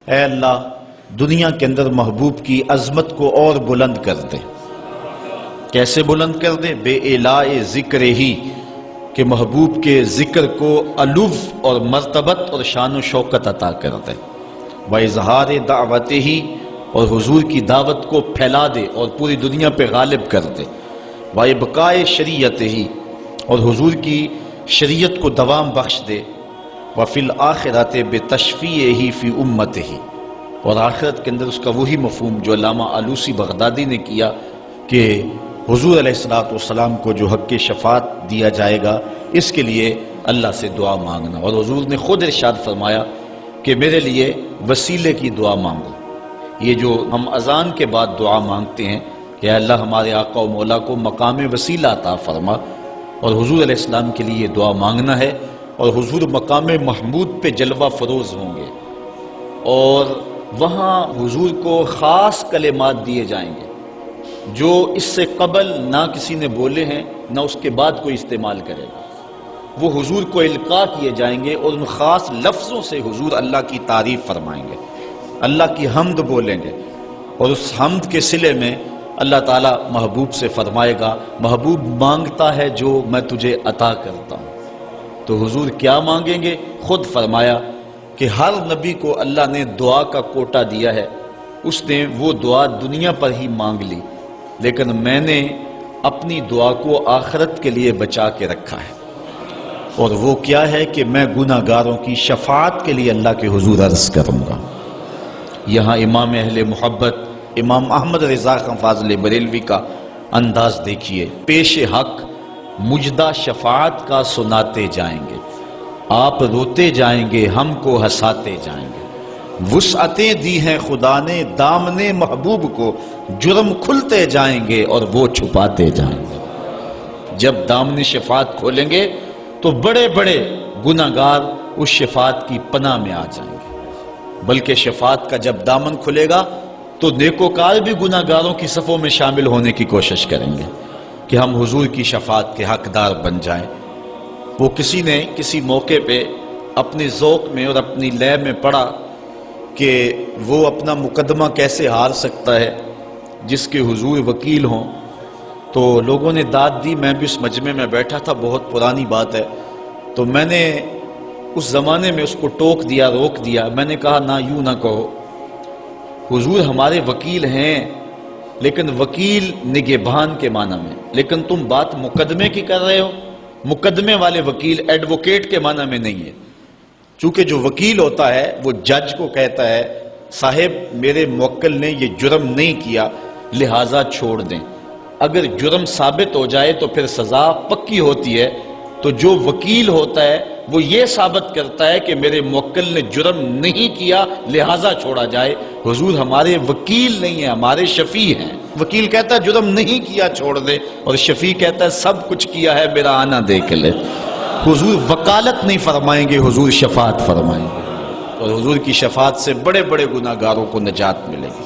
اے اللہ دنیا کے اندر محبوب کی عظمت کو اور بلند کر دے۔ کیسے بلند کر دے؟ بے اعلاء ذکر ہی، کہ محبوب کے ذکر کو علو اور مرتبت اور شان و شوکت عطا کر دے۔ وَإِظْهَارِ دَعْوَتِهِ، اور حضور کی دعوت کو پھیلا دے اور پوری دنیا پہ غالب کر دے۔ وَإِبْقَاءِ شَرِيعَتِهِ، اور حضور کی شریعت کو دوام بخش دے۔ وَفِي الْآخِرَةِ بِتَشْفِيعِهِ فِي أُمَّتِهِ، اور آخرت کے اندر اس کا وہی مفہوم جو علامہ آلوسی بغدادی نے کیا کہ حضور علیہ السلام کو جو حق شفاعت دیا جائے گا، اس کے لیے اللہ سے دعا مانگنا۔ اور حضور نے خود ارشاد فرمایا کہ میرے لیے وسیلے کی دعا مانگو۔ یہ جو ہم اذان کے بعد دعا مانگتے ہیں کہ اے اللہ ہمارے آقا و مولا کو مقام وسیلہ عطا فرما، اور حضور علیہ السلام کے لیے دعا مانگنا ہے۔ اور حضور مقام محمود پہ جلوہ فروز ہوں گے، اور وہاں حضور کو خاص کلمات دیے جائیں گے جو اس سے قبل نہ کسی نے بولے ہیں نہ اس کے بعد کوئی استعمال کرے گا۔ وہ حضور کو القاء کیے جائیں گے اور ان خاص لفظوں سے حضور اللہ کی تعریف فرمائیں گے، اللہ کی حمد بولیں گے، اور اس حمد کے صلے میں اللہ تعالیٰ محبوب سے فرمائے گا محبوب مانگتا ہے جو میں تجھے عطا کرتا ہوں۔ تو حضور کیا مانگیں گے؟ خود فرمایا کہ ہر نبی کو اللہ نے دعا کا کوٹا دیا ہے، اس نے وہ دعا دنیا پر ہی مانگ لی، لیکن میں نے اپنی دعا کو آخرت کے لیے بچا کے رکھا ہے، اور وہ کیا ہے کہ میں گناہ گاروں کی شفاعت کے لیے اللہ کے حضور عرض کروں گا۔ یہاں امام اہل محبت امام احمد رضا خان فاضل بریلوی کا انداز دیکھیے۔ پیش حق مجدہ شفاعت کا سناتے جائیں گے، آپ روتے جائیں گے ہم کو ہنساتے جائیں گے۔ وسعتیں دی ہیں خدا نے دامن محبوب کو، جرم کھلتے جائیں گے اور وہ چھپاتے جائیں گے۔ جب دامن شفاعت کھولیں گے تو بڑے بڑے گناہگار اس شفاعت کی پناہ میں آ جائیں گے، بلکہ شفاعت کا جب دامن کھلے گا تو نیکوکار بھی گناہگاروں کی صفوں میں شامل ہونے کی کوشش کریں گے کہ ہم حضور کی شفاعت کے حقدار بن جائیں۔ وہ کسی نے کسی موقع پہ اپنے ذوق میں اور اپنی لے میں پڑھا کہ وہ اپنا مقدمہ کیسے ہار سکتا ہے جس کے حضور وکیل ہوں، تو لوگوں نے داد دی۔ میں بھی اس مجمع میں بیٹھا تھا، بہت پرانی بات ہے، تو میں نے اس زمانے میں اس کو ٹوک دیا، روک دیا۔ میں نے کہا نہ، یوں نہ کہو، حضور ہمارے وکیل ہیں، لیکن وکیل نگہبان کے معنی میں، لیکن تم بات مقدمے کی کر رہے ہو، مقدمے والے وکیل ایڈوکیٹ کے معنی میں نہیں ہے۔ چونکہ جو وکیل ہوتا ہے وہ جج کو کہتا ہے صاحب میرے موکل نے یہ جرم نہیں کیا لہٰذا چھوڑ دیں۔ اگر جرم ثابت ہو جائے تو پھر سزا پکی ہوتی ہے، تو جو وکیل ہوتا ہے وہ یہ ثابت کرتا ہے کہ میرے موکل نے جرم نہیں کیا لہٰذا چھوڑا جائے۔ حضور ہمارے وکیل نہیں ہیں، ہمارے شفیع ہیں۔ وکیل کہتا ہے جرم نہیں کیا چھوڑ دے، اور شفیع کہتا ہے سب کچھ کیا ہے میرا آنا دیکھ لے۔ حضور وکالت نہیں فرمائیں گے، حضور شفاعت فرمائیں گے، اور حضور کی شفاعت سے بڑے بڑے گناہگاروں کو نجات ملے گی۔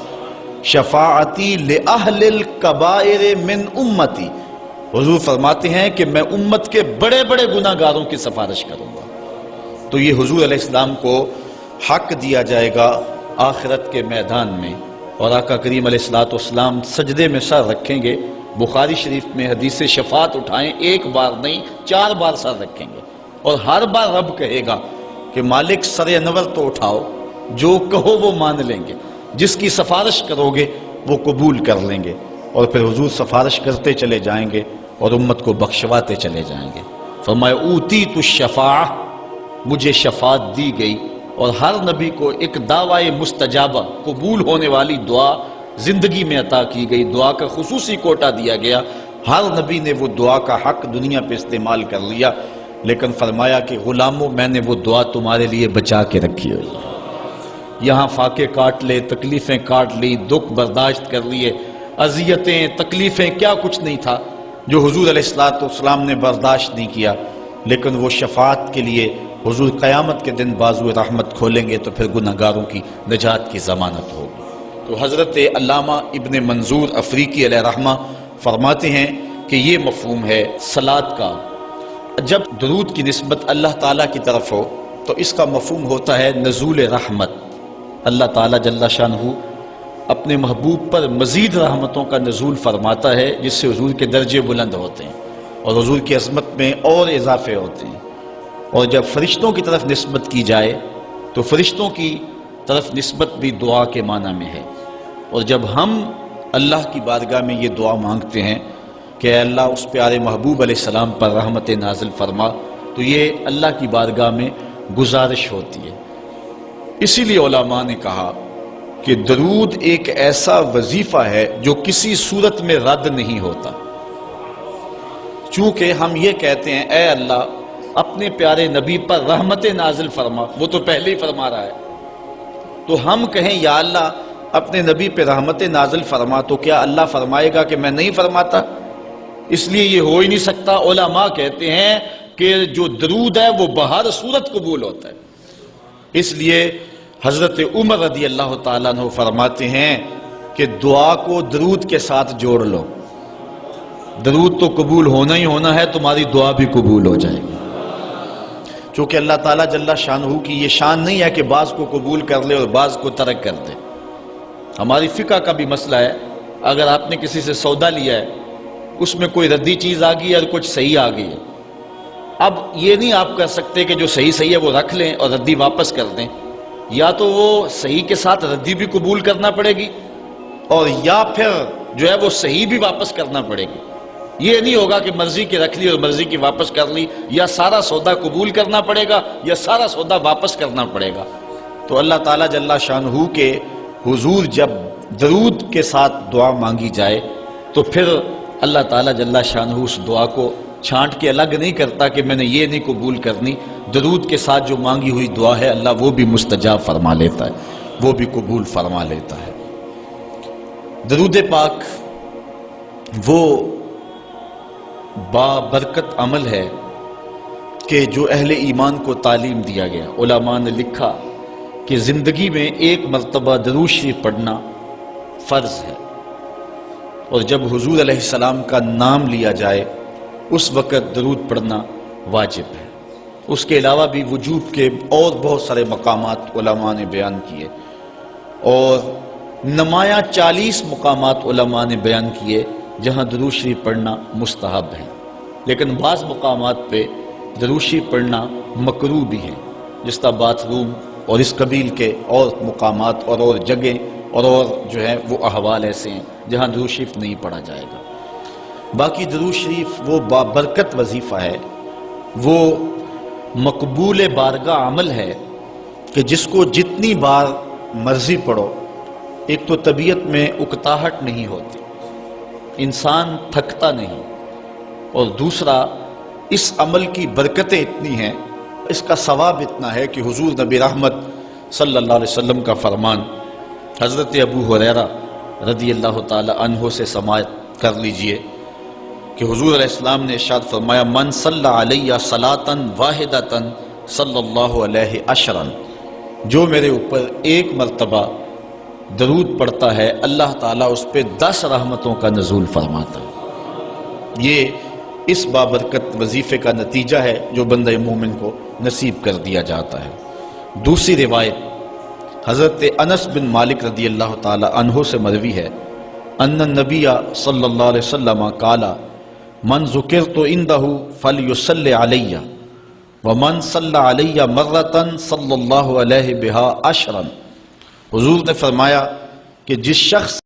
شفاعتی لأہل الکبائر من امتی، حضور فرماتے ہیں کہ میں امت کے بڑے بڑے گناہگاروں کی سفارش کروں گا۔ تو یہ حضور علیہ السلام کو حق دیا جائے گا آخرت کے میدان میں، اور آقا کریم علیہ السلام سجدے میں سر رکھیں گے۔ بخاری شریف میں حدیث شفاعت اٹھائیں، ایک بار نہیں 4 بار سر رکھیں گے، اور ہر بار رب کہے گا کہ مالک سر انور تو اٹھاؤ، جو کہو وہ مان لیں گے، جس کی سفارش کرو گے وہ قبول کر لیں گے۔ اور پھر حضور سفارش کرتے چلے جائیں گے اور امت کو بخشواتے چلے جائیں گے۔ فرمایا اوتیت الشفاعہ، مجھے شفاعت دی گئی، اور ہر نبی کو ایک دعوی مستجابہ قبول ہونے والی دعا زندگی میں عطا کی گئی، دعا کا خصوصی کوٹا دیا گیا۔ ہر نبی نے وہ دعا کا حق دنیا پہ استعمال کر لیا، لیکن فرمایا کہ غلاموں میں نے وہ دعا تمہارے لیے بچا کے رکھی ہوئی ہے۔ یہاں فاقے کاٹ لے، تکلیفیں کاٹ لی، دکھ برداشت کر لیے، اذیتیں تکلیفیں کیا کچھ نہیں تھا جو حضور علیہ السلام نے برداشت نہیں کیا، لیکن وہ شفاعت کے لیے حضور قیامت کے دن بازو رحمت کھولیں گے تو پھر گناہگاروں کی نجات کی ضمانت ہوگی۔ تو حضرت علامہ ابن منظور افریقی علیہ رحمہ فرماتے ہیں کہ یہ مفہوم ہے صلاۃ کا۔ جب درود کی نسبت اللہ تعالیٰ کی طرف ہو تو اس کا مفہوم ہوتا ہے نزول رحمت، اللہ تعالیٰ جل شانہ اپنے محبوب پر مزید رحمتوں کا نزول فرماتا ہے، جس سے حضور کے درجے بلند ہوتے ہیں اور حضور کی عظمت میں اور اضافے ہوتے ہیں۔ اور جب فرشتوں کی طرف نسبت کی جائے تو فرشتوں کی طرف نسبت بھی دعا کے معنی میں ہے۔ اور جب ہم اللہ کی بارگاہ میں یہ دعا مانگتے ہیں کہ اے اللہ اس پیارے محبوب علیہ السلام پر رحمت نازل فرما، تو یہ اللہ کی بارگاہ میں گزارش ہوتی ہے۔ اسی لیے علماء نے کہا کہ درود ایک ایسا وظیفہ ہے جو کسی صورت میں رد نہیں ہوتا۔ چونکہ ہم یہ کہتے ہیں اے اللہ اپنے پیارے نبی پر رحمت نازل فرما، وہ تو پہلے ہی فرما رہا ہے، تو ہم کہیں یا اللہ اپنے نبی پہ رحمت نازل فرما، تو کیا اللہ فرمائے گا کہ میں نہیں فرماتا؟ اس لیے یہ ہو ہی نہیں سکتا۔ علماء کہتے ہیں کہ جو درود ہے وہ بہر صورت قبول ہوتا ہے۔ اس لیے حضرت عمر رضی اللہ تعالیٰ عنہ فرماتے ہیں کہ دعا کو درود کے ساتھ جوڑ لو، درود تو قبول ہونا ہی ہونا ہے، تمہاری دعا بھی قبول ہو جائے گی۔ چونکہ اللہ تعالیٰ جل شانہ کی یہ شان نہیں ہے کہ بعض کو قبول کر لے اور بعض کو ترک کر دے۔ ہماری فقہ کا بھی مسئلہ ہے، اگر آپ نے کسی سے سودا لیا ہے، اس میں کوئی ردی چیز آ گئی اور کچھ صحیح آ گئی ہے، اب یہ نہیں آپ کر سکتے کہ جو صحیح ہے وہ رکھ لیں اور ردی واپس کر دیں، یا تو وہ صحیح کے ساتھ ردی بھی قبول کرنا پڑے گی اور یا پھر جو ہے وہ صحیح بھی واپس کرنا پڑے گی۔ یہ نہیں ہوگا کہ مرضی کی رکھ لی اور مرضی کی واپس کر لی، یا سارا سودا قبول کرنا پڑے گا یا سارا سودا واپس کرنا پڑے گا۔ تو اللہ تعالیٰ جل شانہ کے حضور جب درود کے ساتھ دعا مانگی جائے تو پھر اللہ تعالیٰ جل شانہ اس دعا کو چھانٹ کے الگ نہیں کرتا کہ میں نے یہ نہیں قبول کرنی، درود کے ساتھ جو مانگی ہوئی دعا ہے اللہ وہ بھی مستجاب فرما لیتا ہے، وہ بھی قبول فرما لیتا ہے۔ درود پاک وہ بابرکت عمل ہے کہ جو اہل ایمان کو تعلیم دیا گیا۔ علماء نے لکھا کہ زندگی میں ایک مرتبہ درود شریف پڑھنا فرض ہے، اور جب حضور علیہ السلام کا نام لیا جائے اس وقت درود پڑھنا واجب ہے۔ اس کے علاوہ بھی وجوب کے اور بہت سارے مقامات علماء نے بیان کیے، اور نمایاں 40 مقامات علماء نے بیان کیے جہاں درود شریف پڑھنا مستحب ہے، لیکن بعض مقامات پہ درود شریف پڑھنا مکروہ بھی ہے، جس طرح باتھ روم اور اس قبیل کے اور مقامات اور جگہیں اور جو ہے وہ احوال ایسے ہیں جہاں درود شریف نہیں پڑھا جائے گا۔ باقی درود شریف وہ بابرکت وظیفہ ہے، وہ مقبول بارگاہ عمل ہے کہ جس کو جتنی بار مرضی پڑھو، ایک تو طبیعت میں اکتاہٹ نہیں ہوتی، انسان تھکتا نہیں، اور دوسرا اس عمل کی برکتیں اتنی ہیں، اس کا ثواب اتنا ہے کہ حضور نبی رحمت صلی اللہ علیہ وسلم کا فرمان حضرت ابو ہریرہ رضی اللہ تعالی عنہ سے سماعت کر لیجئے کہ حضور علیہ السلام نے ارشاد فرمایا من صلی علیہ صلاۃ واحدۃ صلی اللہ علیہ عشرا، جو میرے اوپر ایک مرتبہ درود پڑھتا ہے اللہ تعالیٰ اس پہ 10 رحمتوں کا نزول فرماتا ہے۔ یہ اس بابرکت وظیفے کا نتیجہ ہے جو بندہ مومن کو نصیب کر دیا جاتا ہے۔ دوسری روایت حضرت انس بن مالک رضی اللہ تعالی عنہ سے مروی ہے ان النبی صلی اللہ علیہ وسلم قال من ذکرت عنده فلیصلی علی ومن صلی علی مرۃ صلی اللہ علیہ بہا عشرا۔ حضور نے فرمایا کہ جس شخص